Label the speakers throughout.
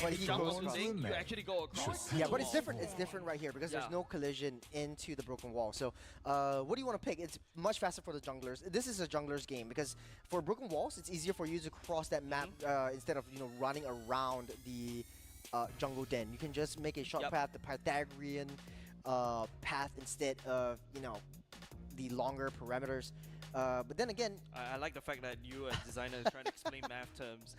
Speaker 1: But
Speaker 2: If
Speaker 1: he
Speaker 2: you jump
Speaker 1: goes
Speaker 2: on the
Speaker 1: across.
Speaker 2: thing, you actually go across.
Speaker 1: Yeah,
Speaker 2: the
Speaker 1: but it's
Speaker 2: wall.
Speaker 1: different. It's different right here because there's no collision into the broken wall. So, what do you want to pick? It's much faster for the junglers. This is a jungler's game because for broken walls, it's easier for you to cross that map instead of running around the jungle den. You can just make a short path, the Pythagorean path instead of the longer parameters. But then again,
Speaker 2: I like the fact that you, as designer, is trying to explain math terms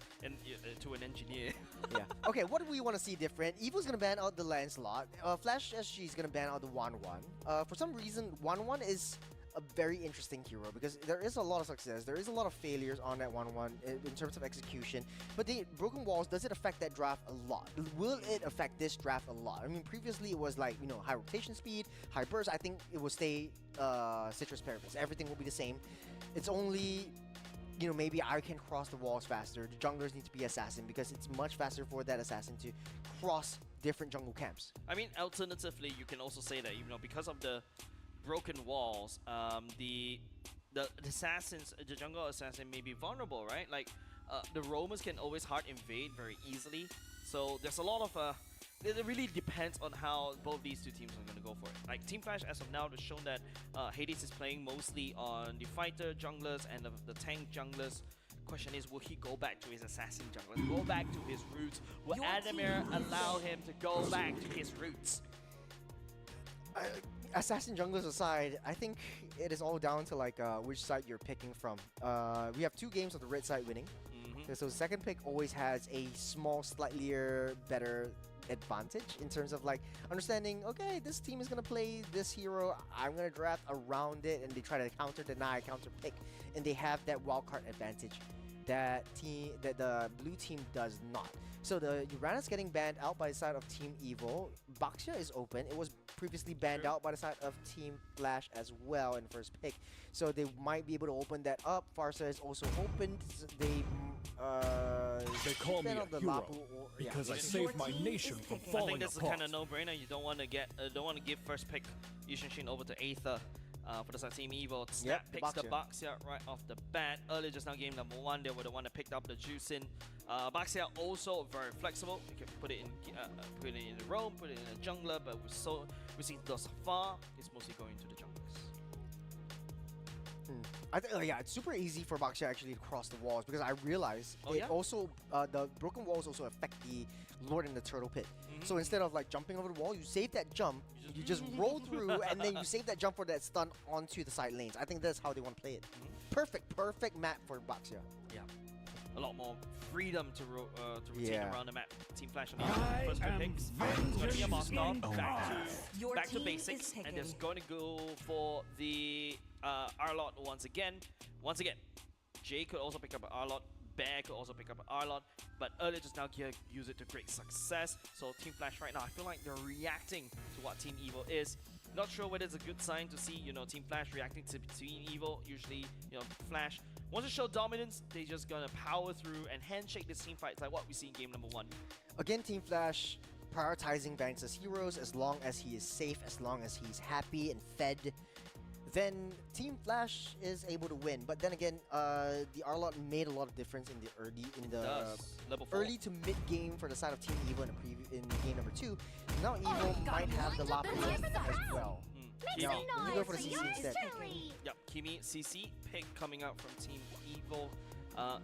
Speaker 2: to an engineer.
Speaker 1: yeah. Okay, what do we want to see different? Evil's gonna ban out the Lancelot. Flash SG is gonna ban out the 1-1. For some reason, 1-1 is a very interesting hero because there is a lot of success. There is a lot of failures on that 1-1 in terms of execution. But the broken walls, does it affect that draft a lot? Will it affect this draft a lot? I mean, previously it was like high rotation speed, high burst. I think it will stay Citrus Parapets. Everything will be the same. It's only maybe I can cross the walls faster. The junglers need to be assassin because it's much faster for that assassin to cross different jungle camps.
Speaker 2: I mean, alternatively, you can also say that because of the broken walls, the assassins, the jungle assassin may be vulnerable, right? Like the roamers can always hard invade very easily. So there's a lot of it really depends on how both these two teams are going to go for it. Like Team Flash, as of now, has shown that Hades is playing mostly on the fighter junglers and the tank junglers. Question is, will he go back to his assassin junglers? Go back to his roots? Will Adamir allow him to go back to his roots?
Speaker 1: Assassin junglers aside, I think it is all down to like which side you're picking from. We have 2 games of the red side winning. So the second pick always has a small, slightly better advantage in terms of like understanding, okay, this team is going to play this hero, I'm going to draft around it, and they try to counter deny, counter pick, and they have that wildcard advantage that the blue team does not. So the Uranus getting banned out by the side of Team Evil. Baxia is open. It was previously banned out by the side of Team Flash as well in first pick. So they might be able to open that up. Farsa is also opened. They
Speaker 3: call me a hero because I saved my nation from falling apart.
Speaker 2: I think this is kind of no-brainer. You don't want to give first pick Yushin over to Aether. For the side Team Evil, Snap picks the Baxia right off the bat. Earlier, just now, game number 1, they were the one that picked up the Juicin. Baxia also very flexible. You can put it in the roam, put it in a jungler, but we see thus far, it's mostly going to the junglers.
Speaker 1: I think, yeah, it's super easy for Baxia actually to cross the walls because I realized also the broken walls also affect the Lord in the Turtle Pit. So instead of like jumping over the wall, you save that jump, you just roll through, and then you save that jump for that stun onto the side lanes. I think that's how they want to play it. Perfect map for Baxia.
Speaker 2: Yeah. A lot more freedom to rotate around the map. Team Flash on the first pick. It's going to be a Moskov. Back to basics. And they're going to go for the Arlot once again. Jay could also pick up an Arlot. Bear could also pick up an Arlot. But earlier just now, Gear used it to great success. So Team Flash right now, I feel like they're reacting to what Team Evil is. Not sure whether it's a good sign to see, Team Flash reacting to Team Evil. Usually, Flash wants to show dominance, they're just gonna power through and handshake this team fight. It's like what we see in game number 1.
Speaker 1: Again, Team Flash prioritizing Banks as heroes as long as he is safe, as long as he's happy and fed. Then Team Flash is able to win. But then again, the Arlot made a lot of difference in the early to mid game for the side of Team Evil in game number 2. Now Evil might have the Lapu as well.
Speaker 2: Kimi.
Speaker 1: You go for the CC instead.
Speaker 2: Yep, Kimi, CC pick coming out from Team Evil.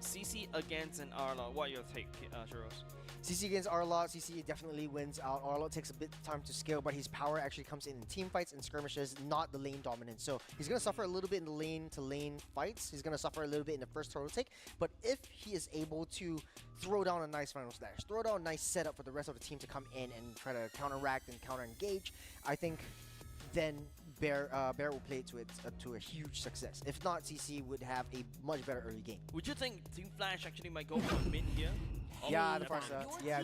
Speaker 2: CC against an Arlot. What are your take, Shiros?
Speaker 1: CC against Arlot, CC definitely wins out. Arlot takes a bit of time to scale, but his power actually comes in team fights and skirmishes, not the lane dominance. So he's going to suffer a little bit in the lane-to-lane fights. He's going to suffer a little bit in the first turtle take. But if he is able to throw down a nice final slash, throw down a nice setup for the rest of the team to come in and try to counteract and counter-engage, I think then Bear will play it to a huge success. If not, CC would have a much better early game.
Speaker 2: Would you think Team Flash actually might go for mid here?
Speaker 1: Yeah, the Farsa. Yeah,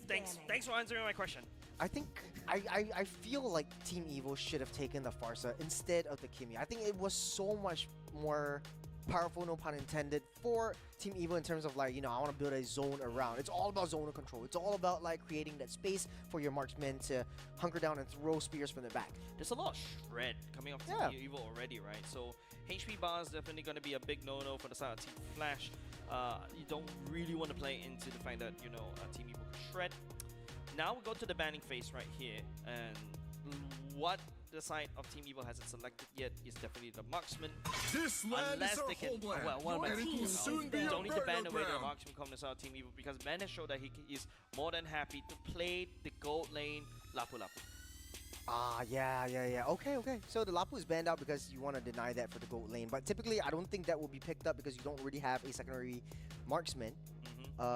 Speaker 2: thanks for answering my question.
Speaker 1: I think I feel like Team Evil should have taken the Farsa instead of the Kimi. I think it was so much more powerful, no pun intended, for Team Evil in terms of like, I want to build a zone around. It's all about zonal control. It's all about like creating that space for your marksmen to hunker down and throw spears from the back.
Speaker 2: There's a lot of shred coming off Team Evil already, right? So HP bar is definitely going to be a big no-no for the side of Team Flash. You don't really want to play into the fact that, you know, Team Evo could shred. Now we go to the banning phase right here, and what the side of Team Evo hasn't selected yet is definitely the marksman.
Speaker 3: This land
Speaker 2: Unless
Speaker 3: is our
Speaker 2: they can,
Speaker 3: homeland,
Speaker 2: and
Speaker 3: it will soon be
Speaker 2: don't
Speaker 3: a
Speaker 2: need to ban away the
Speaker 3: battleground.
Speaker 2: marksman components out of Team Evo, because Ben has showed that he is more than happy to play the gold lane Lapu Lapu.
Speaker 1: Yeah. Okay. So the Lapu is banned out because you want to deny that for the gold lane. But typically, I don't think that will be picked up because you don't really have a secondary marksman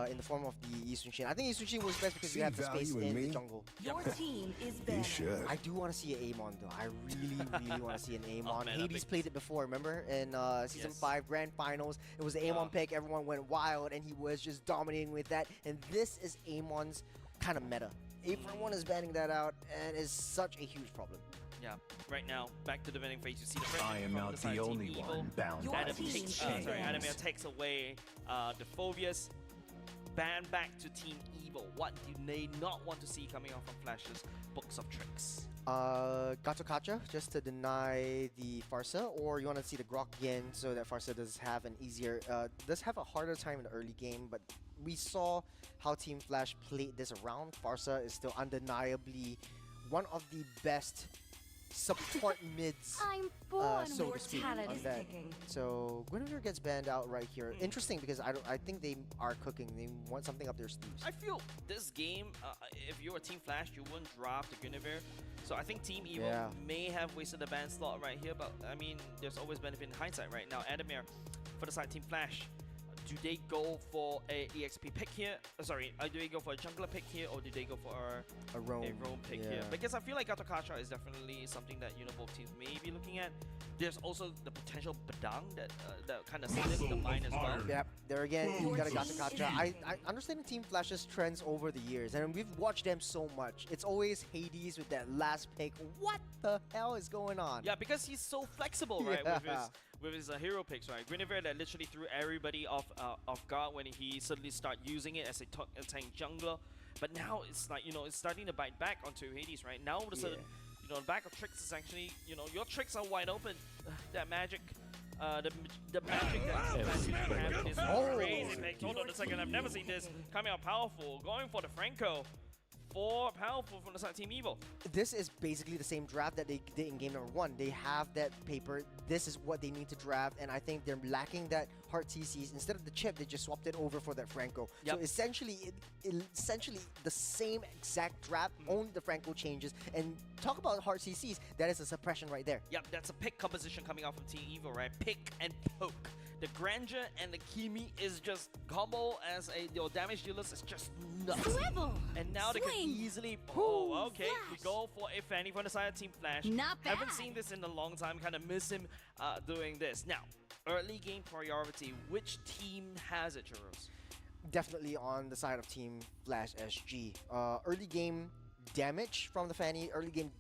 Speaker 1: in the form of the Yi Sun-shin. I think Yi Sun-shin was best because you have the space in the jungle.
Speaker 4: Your team is banned.
Speaker 1: I do want to see an Amon though. I really want to see an Amon. Hades played it before, remember? In Season 5 Grand Finals. It was the Amon pick. Everyone went wild and he was just dominating with that. And this is Amon's kind of meta. Everyone is banning that out, and it's such a huge problem.
Speaker 2: Yeah, right now, back to the winning phase. You see the first
Speaker 3: I am not the only one bound by this chain.
Speaker 2: Adamir takes away the Phobias. Ban back to Team Evo. What do they not want to see coming out from Flash's books of tricks?
Speaker 1: Gato Kacha, just to deny the Farsa, or you want to see the Grok again so that Farsa does have an easier, does have a harder time in the early game, but we saw how Team Flash played this around. Farsa is still undeniably one of the best support mids,
Speaker 4: I'm born
Speaker 1: so to speak,
Speaker 4: talent
Speaker 1: on
Speaker 4: is
Speaker 1: that.
Speaker 4: ticking.
Speaker 1: So Guinevere gets banned out right here. Interesting because I think they are cooking. They want something up their sleeves.
Speaker 2: I feel this game, if you're a Team Flash, you wouldn't draft the Guinevere. So I think Team Evo may have wasted the ban slot right here, but I mean, there's always benefit in hindsight right now. Adamir, for the side Team Flash, do they go for a EXP pick here? Sorry, do they go for a jungler pick here, or do they go for
Speaker 1: A roam
Speaker 2: pick here? Because I feel like Gato Kacha is definitely something that, you know, both teams may be looking at. There's also the potential Badang that kind of slipped the line as well.
Speaker 1: Yep, there again, you got a Gato Kacha. I understand Team Flash's trends over the years, and we've watched them so much. It's always Hades with that last pick. What the hell is going on?
Speaker 2: Yeah, because he's so flexible, right, with his hero picks, right? Guinevere that literally threw everybody off guard when he suddenly started using it as a tank jungler. But now it's like, you know, it's starting to bite back onto Hades, right? Now all of a sudden, you know, the back of tricks is actually, you know, your tricks are wide open. That magic, the magic that happened is crazy. Like, hold on a second, I've never seen this coming out powerful. Going for the Franco. Powerful from the side Team Evo.
Speaker 1: This is basically the same draft that they did in game number 1. They have that paper. This is what they need to draft, and I think they're lacking that hard CCs. Instead of the chip, they just swapped it over for that Franco. So essentially, essentially the same exact draft, only the Franco changes. And talk about hard CCs, that is a suppression right there.
Speaker 2: Yep, that's a pick composition coming out from Team Evo, right? Pick and poke. The Grandeur and the Kimi is just combo as your damage dealers is just nuts.
Speaker 4: Swivel.
Speaker 2: And now they can easily. Okay. We go for a Fanny from the side of Team Flash.
Speaker 4: Not bad.
Speaker 2: Haven't seen this in a long time. Kind of miss him doing this. Now, early game priority. Which team has it, Churros?
Speaker 1: Definitely on the side of Team Flash SG. Early game damage from the Fanny. Early game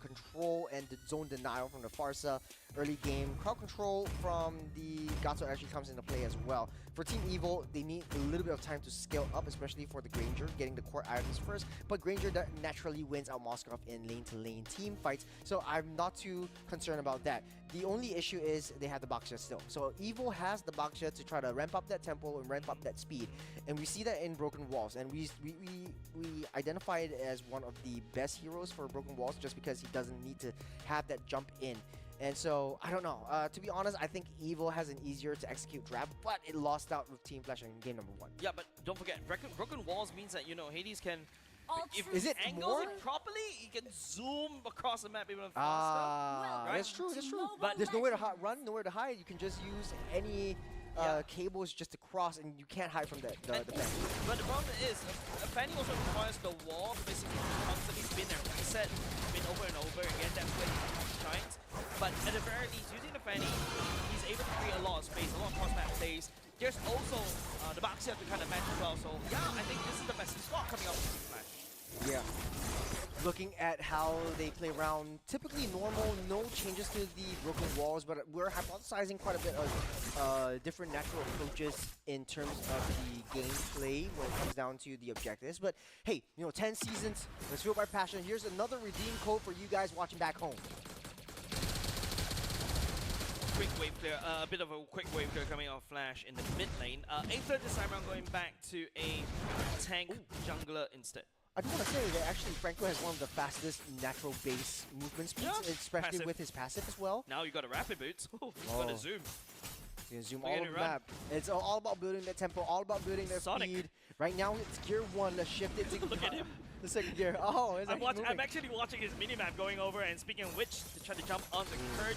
Speaker 1: control and the zone denial from the Farsa. Early game crowd control from the Gato actually comes into play as well. For Team Evo, they need a little bit of time to scale up, especially for the Granger, getting the core items first. But Granger naturally wins out Moskov in lane-to-lane team fights, so I'm not too concerned about that. The only issue is they have the Baksha still. So Evo has the Baksha to try to ramp up that tempo and ramp up that speed. And we see that in Broken Walls. And we identify it as one of the best heroes for Broken Walls just because he doesn't need to have that jump in. And so, I don't know. To be honest, I think Evo has an easier to execute draft, but it lost out with Team Flash in game number 1.
Speaker 2: Yeah, but don't forget, Broken Walls means that, you know, Hades can... If
Speaker 1: is it
Speaker 2: angles
Speaker 1: more?
Speaker 2: it properly, he can zoom across the map even faster.
Speaker 1: Right? That's true, that's true.
Speaker 4: But
Speaker 1: there's nowhere to run, nowhere to hide. You can just use any cables just to cross, and you can't hide from the Fanny.
Speaker 2: But the problem is, Fanny also requires the wall to basically constantly spin and reset, spin over and over again. That's where he shines. But at the very least, using the Fanny, he's able to create a lot of space, a lot of cross-map plays. There's also the Baksha to kind of match as well. So yeah, I think this is the best slot coming out from Flash.
Speaker 1: Yeah. Looking at how they play around, typically normal, no changes to the Broken Walls, but we're hypothesizing quite a bit of different natural approaches in terms of the gameplay when it comes down to the objectives. But hey, you know, 10 seasons, let's fuel by passion. Here's another redeem code for you guys watching back home.
Speaker 2: quick wave clear, a bit of a quick wave clear coming off Flash in the mid lane. Aether this time around going back to a tank jungler instead.
Speaker 1: I do want to say that actually Franco has one of the fastest natural base movement speeds, especially
Speaker 2: passive.
Speaker 1: with his passive as well.
Speaker 2: Now you got a rapid boots. He's got a zoom.
Speaker 1: You can zoom all over the map. It's all about building that tempo, all about building that speed. Right now it's gear 1. Let's shift it to
Speaker 2: Look at him.
Speaker 1: The second gear. Oh, it's
Speaker 2: I'm actually watching his minimap going over, and speaking of which, to try to jump on the Kurt.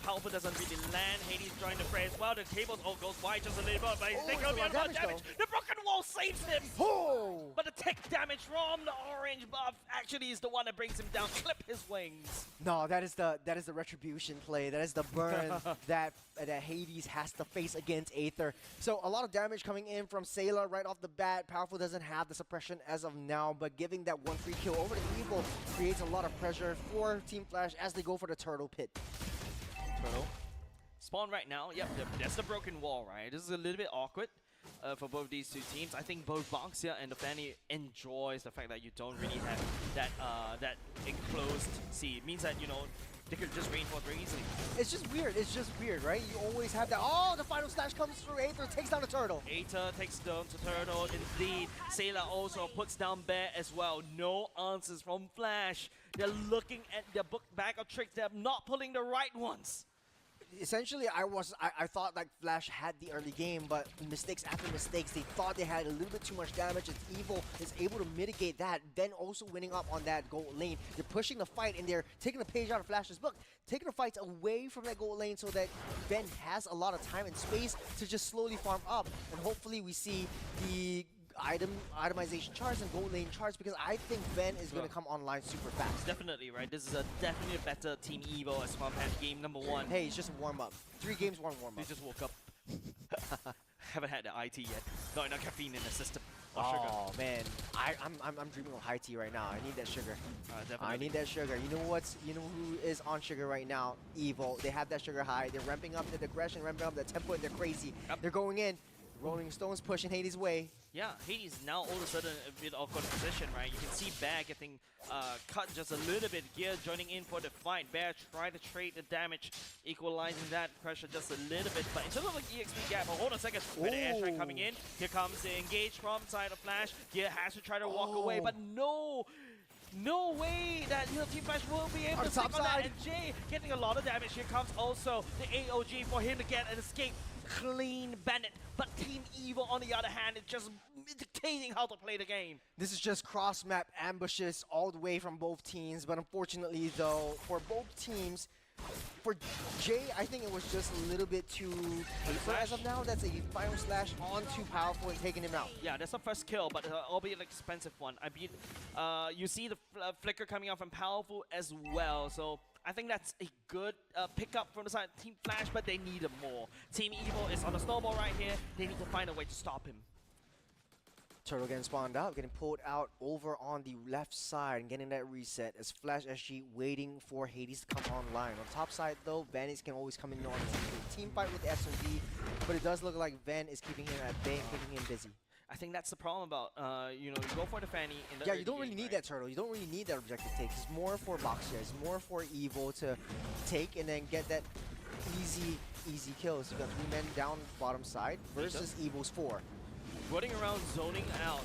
Speaker 2: Powerful doesn't really land. Hades joined the fray as well. The cables all goes wide just a little bit, but he's taking a lot of damage. The broken wall saves him.
Speaker 1: Oh!
Speaker 2: But the tech damage from the orange buff actually is the one that brings him down. Clip his wings.
Speaker 1: No, that is the retribution play. That is the burn that Hades has to face against Aether. So a lot of damage coming in from Sayla right off the bat. Powerful doesn't have the suppression as of now, but giving that one free kill over to Evil creates a lot of pressure for Team Flash as they go for the turtle pit.
Speaker 2: Turtle. Spawn right now. Yep, that's the broken wall, right? This is a little bit awkward for both these two teams. I think both Boxia and the Fanny enjoys the fact that you don't really have that enclosed sea. It means that, you know, they could just reinforce very easily.
Speaker 1: It's just weird. It's just weird, right? You always have that. Oh, the final slash comes through. Aether takes down the turtle.
Speaker 2: Aether takes down the turtle. Indeed, Sayla also puts down Bear as well. No answers from Flash. They're looking at their book bag of tricks. They're not pulling the right ones.
Speaker 1: Essentially, I thought like Flash had the early game, but mistakes after mistakes, they thought they had a little bit too much damage, and Evil is able to mitigate that, then also winning up on that gold lane. They're pushing the fight, and they're taking a page out of Flash's book, taking the fights away from that gold lane so that Ben has a lot of time and space to just slowly farm up, and hopefully we see the itemization charts and gold lane charts, because I think Ben is going to come online super fast.
Speaker 2: Definitely, right? This is definitely a better Team Evo as compared to game number 1.
Speaker 1: Hey, it's just a warm-up. 3 games, 1 warm-up.
Speaker 2: He just woke up. Haven't had the IT yet. Not enough caffeine in the system.
Speaker 1: Oh man, I'm dreaming of high tea right now. I need that sugar.
Speaker 2: Definitely.
Speaker 1: I need that sugar. You know who is on sugar right now? Evil. They have that sugar high. They're ramping up the aggression, ramping up the tempo, and they're crazy.
Speaker 2: Yep.
Speaker 1: They're going in. Rolling Stones pushing Hades' way.
Speaker 2: Yeah, Hades now all of a sudden a bit awkward position, right? You can see Bear getting cut just a little bit. Gear joining in for the fight. Bear trying to trade the damage, equalizing that pressure just a little bit. But in terms of the EXP gap, hold on a second. With the airstrike coming in, here comes the engage from side of Flash. Gear has to try to walk away, but no way that Team Flash will be able to take on that. And Jay getting a lot of damage. Here comes also the AOG for him to get an escape. Clean bandit, but Team Evil on the other hand is just dictating how to play the game.
Speaker 1: This is just cross-map ambushes all the way from both teams, but unfortunately though, for both teams, for Jay, I think it was just a little bit too paper as of now. That's a final slash on too powerful and taking him out.
Speaker 2: Yeah, that's the first kill, but albeit an expensive one. I mean, you see the flicker coming out from powerful as well, so I think that's a good pickup from the side of Team Flash, but they need more. Team Evil is on a snowball right here. They need to find a way to stop him.
Speaker 1: Turtle getting spawned out, getting pulled out over on the left side and getting that reset as Flash SG waiting for Hades to come online. On top side though, Vanish can always come in on the team fight with the SOD, but it does look like Van is keeping him at bay and keeping him busy.
Speaker 2: I think that's the problem about, you go for the Fanny in the
Speaker 1: you don't really need that turtle. You don't really need that objective take. It's more for Boxia. It's more for Evil to take and then get that easy kills. You got 3 men down bottom side versus Evil's 4.
Speaker 2: Running around, zoning out.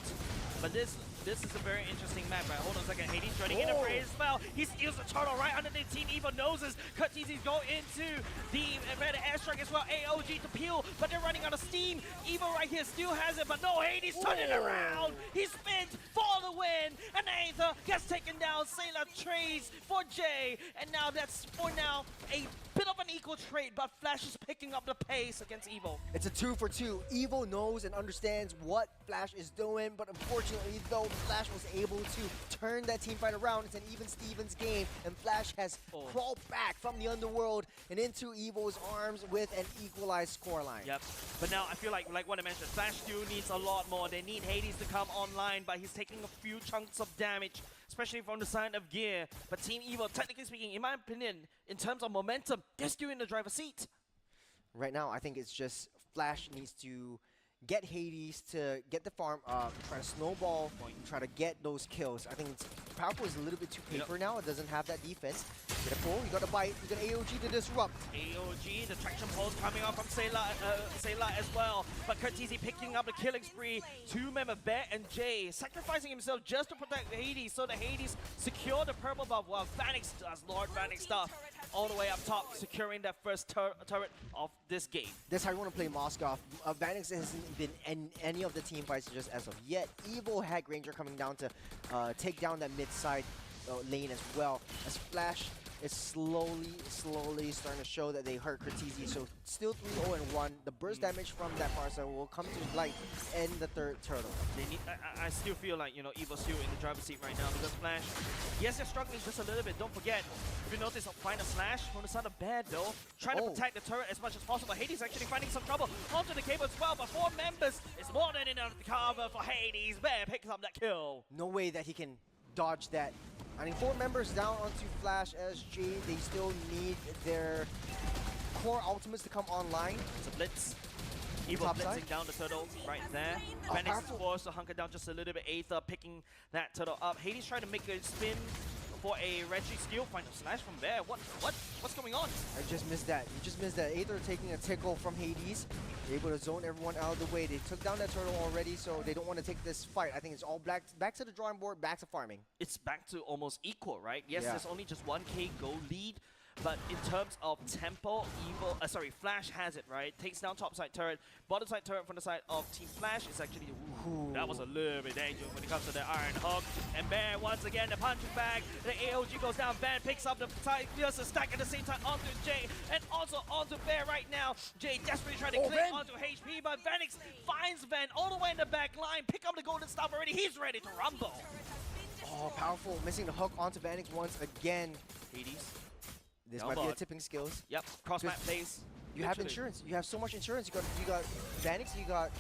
Speaker 2: But this is a very interesting map, right? Hold on a second. Hades running in a fray as well. He steals the turtle right underneath Team Evil noses. Cutsies go into the red airstrike as well. AOG to peel, but they're running out of steam. Evil right here still has it, but no, Hades turning around. He spins for the win, and Aether gets taken down. Sayla trades for Jay, and now that's for now a bit of an equal trade, but Flash is picking up the pace against Evil.
Speaker 1: It's a 2 for 2. Evil knows and understands what Flash is doing, but unfortunately though, Flash was able to turn that team fight around. It's an even Stevens game, and Flash has crawled back from the underworld and into Evil's arms with an equalized scoreline.
Speaker 2: Yep, but now I feel like what I mentioned, Flash still needs a lot more. They need Hades to come online, but he's taking a few chunks of damage, especially from the side of Gear. But Team Evil, technically speaking, in my opinion, in terms of momentum, they're still in the driver's seat.
Speaker 1: Right now, I think it's just Flash needs to get Hades to get the farm up, try to snowball, try to get those kills. I think Powerful is a little bit too paper now. It doesn't have that defense. Get a pull, you got a bite, you got AOG to disrupt.
Speaker 2: AOG, the traction pulse coming out from Sayla as well. But Curtizi picking up the killing spree. Two members, Bear and Jay, sacrificing himself just to protect Hades, so the Hades secure the purple buff while Vanix does Lord Vanix stuff all the way up top, securing that first turret of this game.
Speaker 1: That's how you want to play Moskov. Vanix hasn't been in any of the team fights just as of yet. Evil Hag Ranger coming down to take down that mid-side lane as well. As Flash is slowly starting to show that they hurt Curtizi. So still 3-0-1. The burst damage from that Parsa will come to light in the third turtle.
Speaker 2: They need, I still feel like, you know, Evil's still in the driver's seat right now because Flash, yes, they're struggling just a little bit. Don't forget, if you notice, find a Slash from the side of Bad though, trying to protect the turret as much as possible. Hades actually finding some trouble onto the cable as well, but 4 members is more than enough to cover for Hades. Bear picks up that kill.
Speaker 1: No way that he can dodge that. I mean, 4 members down onto Flash SG. They still need their core ultimates to come online.
Speaker 2: It's a blitz. Evil blitzing down the turtle right there. Vanix is forced to hunker down just a little bit. Aether picking that turtle up. Hades trying to make a spin for a Reggie steal. Find a Slash from there. What's going on?
Speaker 1: I just missed that. You just missed that. Aether taking a tickle from Hades. They're able to zone everyone out of the way. They took down that turtle already, so they don't want to take this fight. I think it's all back to the drawing board, back to farming.
Speaker 2: It's back to almost equal, right? Yes, there's only just 1k goal lead. But in terms of tempo, Flash has it, right? Takes down top side turret, bottom side turret from the side of Team Flash is actually, that was a little bit dangerous when it comes to the Iron Hook. And Bear, once again, the punching bag, the AOG goes down, Bear picks up the side, deals a stack at the same time onto Jay, and also onto Bear right now. Jay desperately trying to click onto HP, but Vanix finds Van all the way in the back line, pick up the golden stuff already, he's ready to rumble.
Speaker 1: Oh, powerful, missing the hook onto Vanix once again.
Speaker 2: Hades.
Speaker 1: This might be a tipping skills.
Speaker 2: Yep, cross map plays.
Speaker 1: You have insurance. You have so much insurance. You got Vanix, you got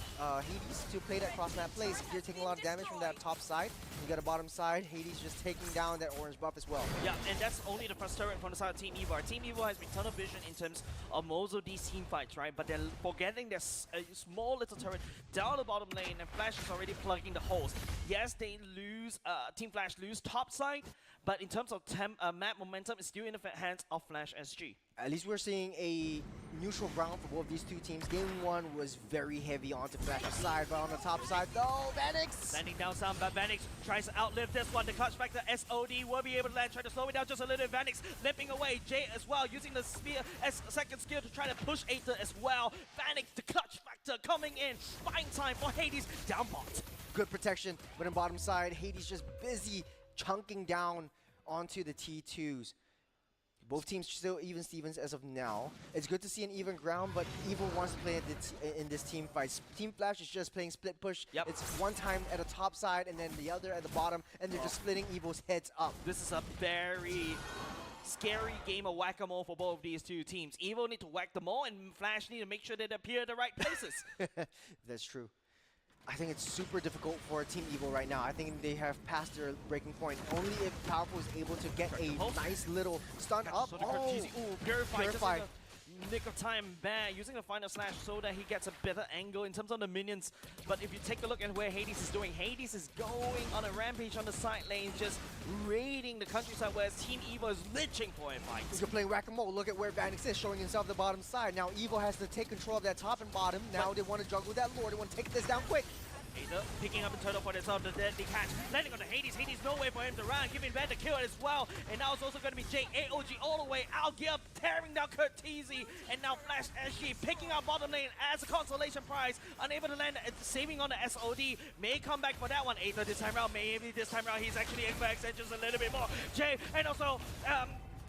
Speaker 1: Hades to play that cross map plays. If you're taking a lot of damage from that top side, you got a bottom side. Hades just taking down that orange buff as well.
Speaker 2: Yeah, and that's only the first turret from the side of Team Evo. Our Team Evo has been tunnel vision in terms of most of these team fights, right? But they're forgetting their small little turret down the bottom lane, and Flash is already plugging the holes. Yes, they lose. Team Flash lose top side, but in terms of map momentum, it's still in the hands of Flash SG.
Speaker 1: At least we're seeing a neutral ground for both these two teams. Game 1 was very heavy onto Flash's side, but on the top side, though, Vanix!
Speaker 2: Landing down some, but Vanix tries to outlive this one. The clutch factor SOD will be able to land, try to slow it down just a little bit. Vanix limping away. Jay as well, using the spear as second skill to try to push Aether as well. Vanix, the clutch factor coming in. Buying time for Hades down bot.
Speaker 1: Good protection, but on bottom side, Hades just busy chunking down onto the T2s. Both teams still even Stevens as of now. It's good to see an even ground, but Evil wants to play in this team fight. Team Flash is just playing split push.
Speaker 2: Yep.
Speaker 1: It's one time at the top side and then the other at the bottom, and they're just splitting Evil's heads up.
Speaker 2: This is a very scary game of whack-a-mole for both of these two teams. Evil need to whack them all, and Flash need to make sure they appear in the right places.
Speaker 1: That's true. I think it's super difficult for Team Evil right now. I think they have passed their breaking point. Only if Powerful is able to get a nice little stun up.
Speaker 2: So Purify. Nick of time, Bear using the final slash so that he gets a better angle in terms of the minions. But if you take a look at where Hades is doing, Hades is going on a rampage on the side lane, just raiding the countryside, whereas Team Evo is lynching for a fight.
Speaker 1: You're playing whack-a-mole. Look at where Vanix is, showing himself the bottom side. Now Evo has to take control of that top and bottom. Now they want to juggle that lore. They want to take this down quick.
Speaker 2: Aether picking up a turtle for themselves, the deadly catch, landing on the Hades. Hades, no way for him to run, giving Ben the kill as well. And now it's also going to be Jay, AOG all the way out, Gear tearing down Curtizi. And now Flash SG picking up bottom lane as a consolation prize, unable to land, saving on the SOD. May come back for that one. Aether this time around, maybe this time around he's actually extensions a little bit more. Jay, and also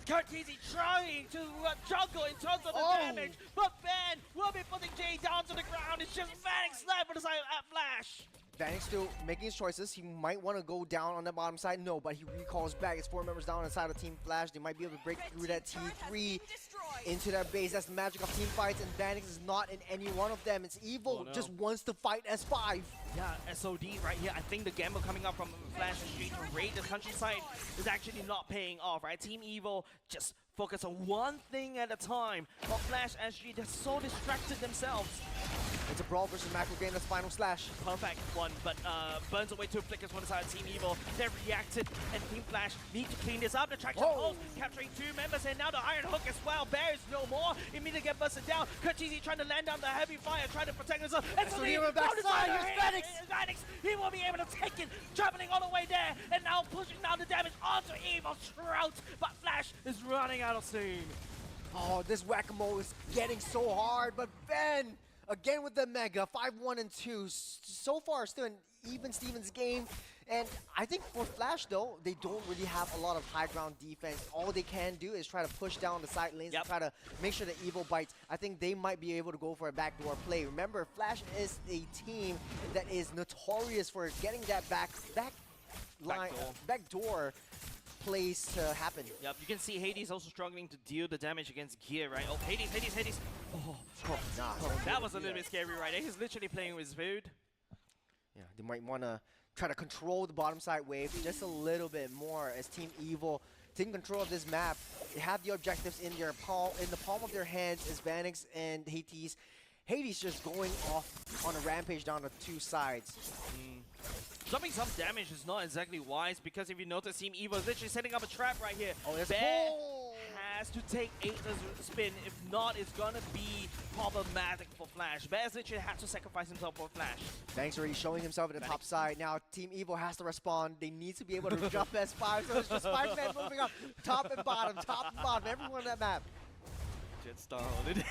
Speaker 2: Curtizi trying to juggle in terms of the damage, but Ben will be putting Jay down to the ground. It's just Vanix left on the side at Flash.
Speaker 1: Vanix still making his choices. He might want to go down on the bottom side. No, but he recalls back. It's 4 members down inside of Team Flash. They might be able to break through that T3 into their base. That's the magic of team fights, and Vanix is not in any one of them. It's Evil, just wants to fight S5.
Speaker 2: Yeah, SOD right here. I think the gamble coming up from Flash SG to raid the countryside is actually not paying off, right? Team Evil just focus on one thing at a time. But Flash SG, they're so distracted themselves.
Speaker 1: It's a brawl versus macro game. That's final slash.
Speaker 2: Perfect one, but burns away 2 flickers on the side of Team Evil. They reacted, and Team Flash need to clean this up. The traction pulse, capturing 2 members, and now the Iron Hook as well. Bears no more. Immediately get busted down. Kurtese trying to land down the heavy fire, trying to protect himself. And so he Vanix, he will be able to take it, traveling all the way there, and now pushing down the damage onto Evil's throat. But Flash is running out of steam.
Speaker 1: Oh, this whack-a-mole is getting so hard, but Ben, again with the Mega, 5-1 and 2. So far, still an even Stevens game. And I think for Flash, though, they don't really have a lot of high ground defense. All they can do is try to push down the side lanes and try to make sure that Evil bites. I think they might be able to go for a backdoor play. Remember, Flash is a team that is notorious for getting that backdoor plays to happen.
Speaker 2: Yep, you can see Hades also struggling to deal the damage against Gear, right? Oh, Hades. Oh, that was a little bit scary right there. He's literally playing with food.
Speaker 1: Yeah, they might want to try to control the bottom side wave just a little bit more as Team Evil taking control of this map. They have the objectives in the palm of their hands as Vanix and Hades. Hades just going off on a rampage down the 2 sides.
Speaker 2: Dropping some damage is not exactly wise, because if you notice, Team Evil is literally setting up a trap right here.
Speaker 1: Oh, there's
Speaker 2: Bear has to take 8 as spin. If not, it's gonna be problematic for Flash. Bear's literally had to sacrifice himself for Flash.
Speaker 1: Vanix already showing himself at the top side. Now Team Evil has to respond. They need to be able to jump S5, so it's just 5 men moving up. Top and bottom, everyone on that map.
Speaker 2: Jetstar holiday.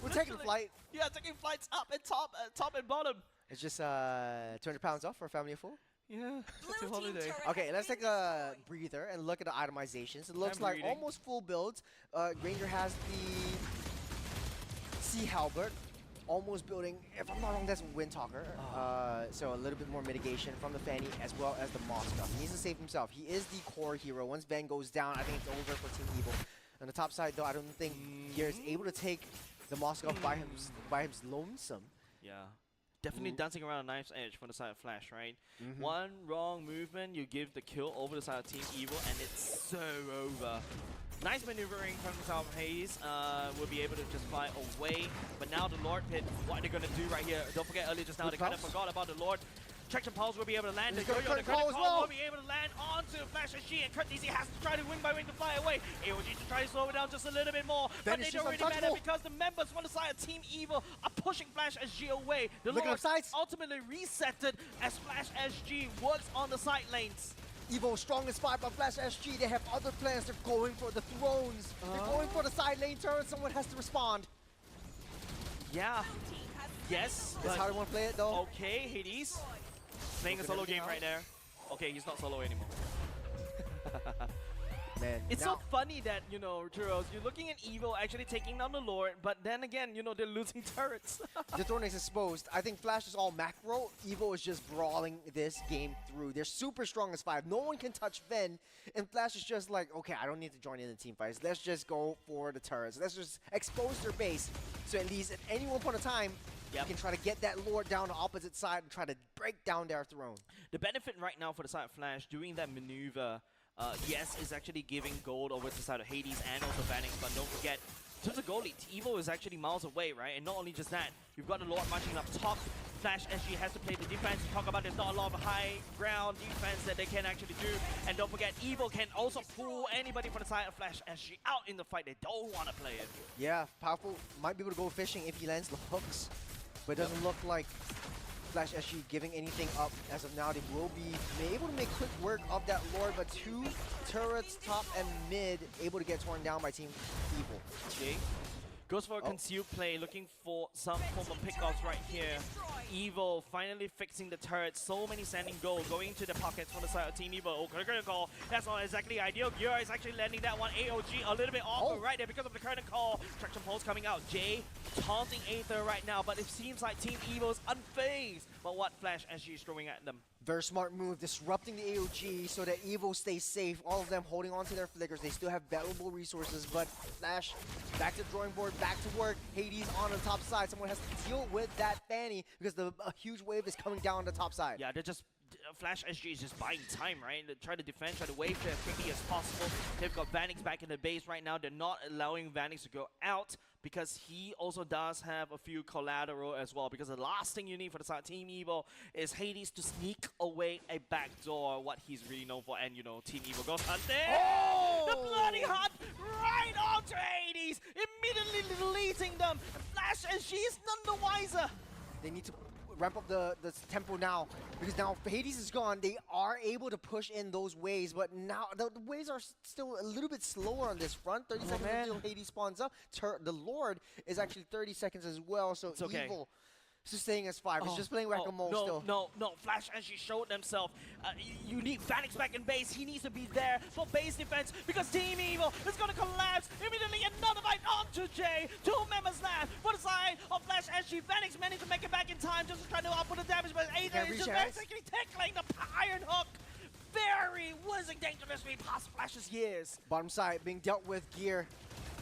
Speaker 1: We're taking flight.
Speaker 2: Yeah, taking flights up and top and bottom.
Speaker 1: It's just 200 pounds off for a family of 4.
Speaker 2: Yeah, it's a holiday.
Speaker 1: Okay, let's take a breather and look at the itemizations. It looks like almost full builds. Granger has the Sea Halberd, almost building, if I'm not wrong, that's Windtalker. So a little bit more mitigation from the Fanny as well as the Moscow. He needs to save himself. He is the core hero. Once Ben goes down, I think it's over for Team Evil. On the top side, though, I don't think Gear is able to take the Moscow by his lonesome.
Speaker 2: Yeah. Definitely dancing around a knife's edge from the side of Flash, right? One wrong movement, you give the kill over the side of Team Evil, and it's so over. Nice maneuvering from the side of Hayes. Will be able to just fly away. But now the Lord Pit, what are they going to do right here? Don't forget earlier just now, they kind of forgot about the Lord. Traction Pulse will be able to land. The Curtain Call will be able to land onto Flash SG, and Kurtese has to try to wing by wing to fly away. AOG to try to slow it down just a little bit more, but they don't really matter because the members on the side of Team Evil are pushing Flash SG away. The Lord ultimately resetted as Flash SG works on the side lanes.
Speaker 1: Evil strongest fight by Flash SG. They have other plans. They're going for the thrones. They're going for the side lane turret. Someone has to respond.
Speaker 2: Yeah. Yes.
Speaker 1: That's how they want to play it, though.
Speaker 2: Okay, Hades. Playing a solo game right there. Okay, he's not solo anymore.
Speaker 1: Man,
Speaker 2: it's so funny that, you know, Churros, you're looking at Evil actually taking down the Lord, but then again, you know, they're losing turrets.
Speaker 1: The throne is exposed. I think Flash is all macro. Evil is just brawling this game through. They're super strong as 5. No one can touch Ven. And Flash is just like, okay, I don't need to join in the team fights. Let's just go for the turrets. Let's just expose their base. So at least at any one point in time, you can try to get that Lord down the opposite side and try to break down their throne.
Speaker 2: The benefit right now for the side of Flash doing that maneuver, yes, is actually giving gold over to the side of Hades and also Vanix, but don't forget, in terms of gold lead, Evil is actually miles away, right? And not only just that, you've got the Lord marching up top. Flash SG has to play the defense. You talk about there's not a lot of high ground defense that they can actually do. And don't forget, Evil can also pull anybody from the side of Flash SG out in the fight. They don't want to play it.
Speaker 1: Yeah, Powerful might be able to go fishing if he lands the hooks. But it doesn't look like Flash SG giving anything up as of now. They will be able to make quick work of that Lord, but 2 turrets, top and mid, able to get torn down by Team Evil.
Speaker 2: Okay. Goes for a concealed play, looking for some form of pickoffs right here. Evil finally fixing the turret. So many standing goals going into the pockets from the side of Team Evil. Oh, critical. That's not exactly ideal. Gear is actually landing that one. AOG a little bit off right there because of the current call. Traction pulse coming out. Jay taunting Aether right now, but it seems like Team Evil's unfazed. But what Flash SG is throwing at them?
Speaker 1: Very smart move, disrupting the AOG so that Evil stays safe. All of them holding on to their flickers. They still have valuable resources, but Flash back to the drawing board, back to work. Hades on the top side. Someone has to deal with that Fanny because a huge wave is coming down the top side.
Speaker 2: Yeah, they're just Flash SG is just buying time, right? They try to defend, try to wave there as quickly as possible. They've got Vanix back in the base right now. They're not allowing Vanix to go out because he also does have a few collateral as well. Because the last thing you need for the side Team Evil is Hades to sneak away a backdoor, what he's really known for. And you know, Team Evil goes hunting.
Speaker 1: Oh!
Speaker 2: The bloody hunt right onto Hades, immediately deleting them. Flash SG is none the wiser.
Speaker 1: They need to ramp up the tempo now, because now Hades is gone. They are able to push in those waves, but now the waves are still a little bit slower on this front. 30 seconds until Hades spawns up. The Lord is actually 30 seconds as well, so
Speaker 2: it's okay.
Speaker 1: Evil is staying as 5. It's just playing whack-a-mole still.
Speaker 2: No, Flash actually showed themselves. You need Vanix back in base. He needs to be there for base defense because Team Evil is going to collapse. Immediately another fight onto Jay. 2 members left for the side of Flash SG. Vanix managed to make it back in time just to try to output the damage, but Aether is just basically tackling the iron hook. Very whizzing dangerously past Flash's years.
Speaker 1: Bottom side being dealt with. Gear.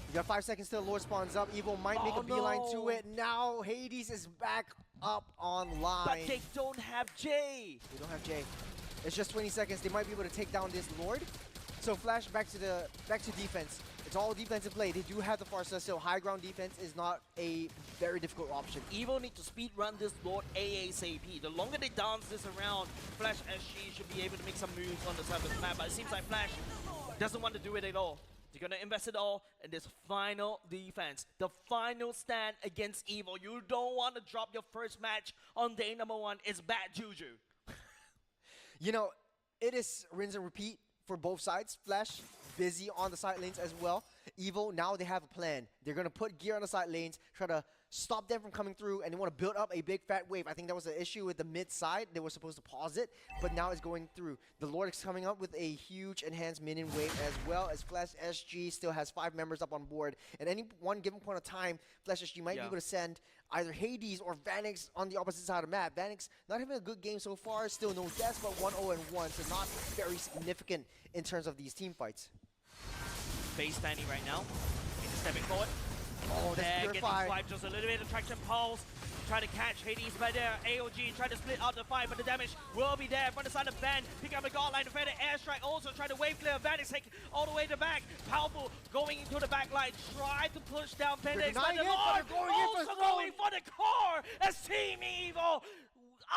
Speaker 1: You got 5 seconds till the Lord spawns up. Evil might make a beeline to it. Now Hades is back up online.
Speaker 2: But they don't have Jay.
Speaker 1: They don't have Jay. It's just 20 seconds. They might be able to take down this Lord. So Flash back to defense. It's all defensive play. They do have the Farsa, so high ground defense is not a very difficult option.
Speaker 2: Evil need to speed run this Lord ASAP. The longer they dance this around, Flash SG should be able to make some moves on the side of the map. But it seems like Flash doesn't want to do it at all. They're going to invest it all in this final defense. The final stand against Evil. You don't want to drop your first match on day number 1. It's bad juju.
Speaker 1: You know, it is rinse and repeat for both sides. Flash busy on the side lanes as well. Evil, now they have a plan. They're going to put Gear on the side lanes, try to stop them from coming through, and they want to build up a big fat wave. I think that was the issue with the mid side. They were supposed to pause it, but now it's going through. The Lord is coming up with a huge enhanced minion wave, as well as Flash SG still has 5 members up on board. At any one given point of time, Flash SG might be able to send either Hades or Vanix on the opposite side of the map. Vanix not having a good game so far, still no deaths, but 1-0-1, so not very significant in terms of these team fights.
Speaker 2: Base standing right now. He's stepping forward.
Speaker 1: Oh, that's
Speaker 2: getting swiped just a little bit of traction pulse. Try to catch Hades by there. AOG try to split out the fight, but the damage will be there from the side of Ben. Pick up a godline, defend the airstrike. Also try to wave clear. Vanix take all the way to back. Powerful going into the back line. Try to push down Pendex, but the Lord also going for the core as Team Evil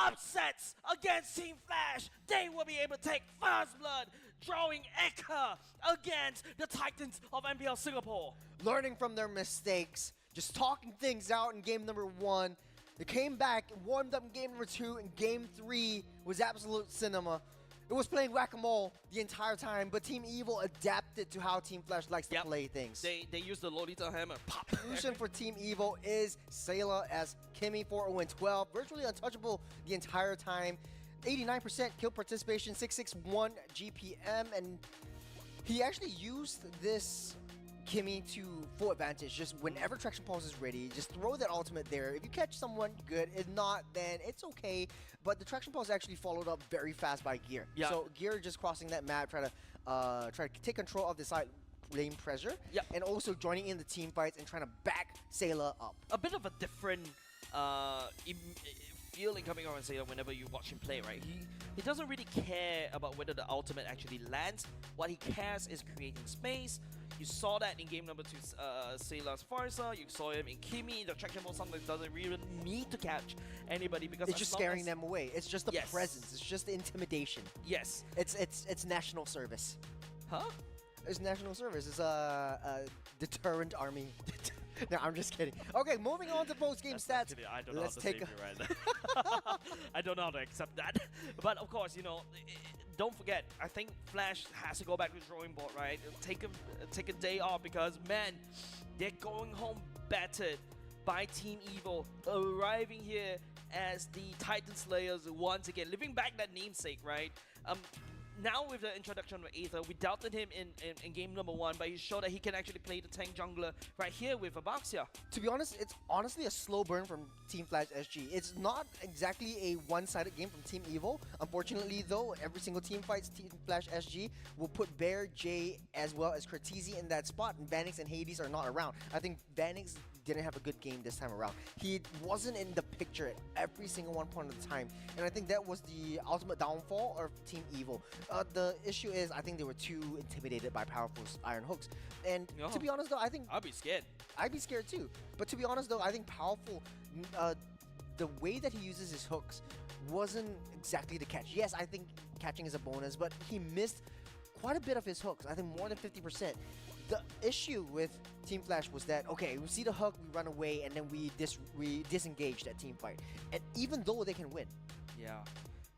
Speaker 2: upsets against Team Flash. They will be able to take first blood, drawing Eka against the Titans of MPL Singapore.
Speaker 1: Learning from their mistakes, just talking things out in game number 1. They came back, warmed up in game number 2, and game 3 was absolute cinema. It was playing whack-a-mole the entire time, but Team Evil adapted to how Team Flash likes to play things.
Speaker 2: They used the Lolita Hammer. Pop.
Speaker 1: Solution for Team Evil is Sayla as Kimmy 4-0-12, virtually untouchable the entire time. 89% kill participation, 661 GPM, and he actually used this Kimmy to full advantage. Just whenever Traction Pulse is ready, just throw that ultimate there. If you catch someone, good. If not, then it's okay. But the Traction Pulse actually followed up very fast by Gear.
Speaker 2: Yeah.
Speaker 1: So Gear just crossing that map, try to take control of the side lane pressure, and also joining in the team fights and trying to back Sayla up.
Speaker 2: A bit of a different feeling coming on Sayla whenever you watch him play, right? He doesn't really care about whether the ultimate actually lands. What he cares is creating space. You saw that in game number 2, Sayla's Farsa. You saw him in Kimmy. The traction ball sometimes doesn't really need to catch anybody because
Speaker 1: it's just scaring them away. It's just the presence. It's just the intimidation.
Speaker 2: Yes.
Speaker 1: It's national service.
Speaker 2: Huh?
Speaker 1: It's national service. It's a deterrent army. No, I'm just kidding. Okay, moving on to post-game stats.
Speaker 2: I don't know how to save you right now. I don't know how to accept that. But of course, you know, don't forget, I think Flash has to go back to the drawing board, right? Take a day off because, man, they're going home battered by Team Evil, arriving here as the Titan Slayers once again, living back that namesake, right? Now with the introduction of Aether, we doubted him in game number 1, but he showed that he can actually play the tank jungler right here with Abaxia.
Speaker 1: To be honest, it's honestly a slow burn from Team Flash SG. It's not exactly a one-sided game from Team Evil. Unfortunately though, every single team fights Team Flash SG will put Bear, Jay, as well as Cortese in that spot, and Vanix and Hades are not around. I think Vanix didn't have a good game this time around. He wasn't in the picture at every single one point of the time, and I think that was the ultimate downfall of Team Evil. The issue is, I think they were too intimidated by Powerful's Iron Hooks, and to be honest though, I think
Speaker 2: I'd be scared.
Speaker 1: I'd be scared too. But to be honest though, I think Powerful, the way that he uses his hooks wasn't exactly the catch. Yes, I think catching is a bonus, but he missed quite a bit of his hooks. I think more than 50%. The issue with Team Flash was that, okay, we see the hook, we run away, and then we disengage that team fight. And even though they can win.
Speaker 2: Yeah.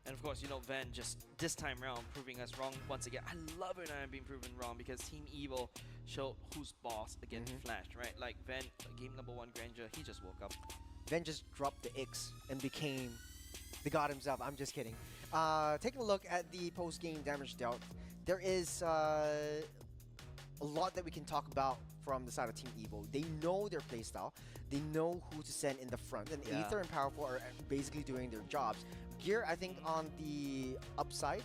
Speaker 2: And of course, you know, Van just this time around proving us wrong once again. I love it when I'm being proven wrong because Team Evil showed who's boss against Flash, right? Like Van, game number 1 Grandeur, he just woke up.
Speaker 1: Van just dropped the X and became the god himself. I'm just kidding. Taking a look at the post-game damage dealt, there is a lot that we can talk about from the side of Team Evil. They know their playstyle, they know who to send in the front, and Aether and Powerful are basically doing their jobs. Gear, I think on the upside,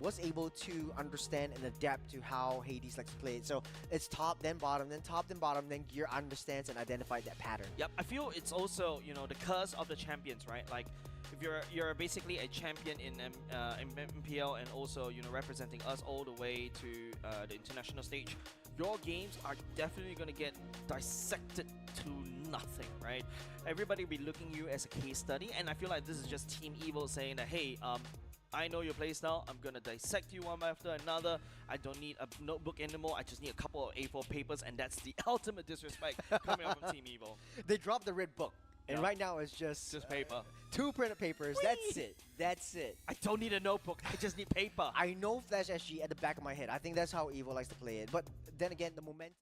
Speaker 1: was able to understand and adapt to how Hades likes to play it. So it's top, then bottom, then top, then bottom, then Gear understands and identifies that pattern.
Speaker 2: Yep, I feel it's also, you know, the curse of the champions, right? Like, if you're basically a champion in MPL and also, you know, representing us all the way to the international stage, your games are definitely going to get dissected to nothing, right? Everybody will be looking at you as a case study, and I feel like this is just Team Evil saying that, hey, I know your playstyle, I'm gonna dissect you one after another. I don't need a notebook anymore, I just need a couple of A4 papers, and that's the ultimate disrespect coming out from Team Evil.
Speaker 1: They dropped the red book, and right now it's just
Speaker 2: paper.
Speaker 1: 2 printed papers, that's it. That's it.
Speaker 2: I don't need a notebook, I just need paper.
Speaker 1: I know Flash SG at the back of my head. I think that's how Evil likes to play it. But then again, the momentum...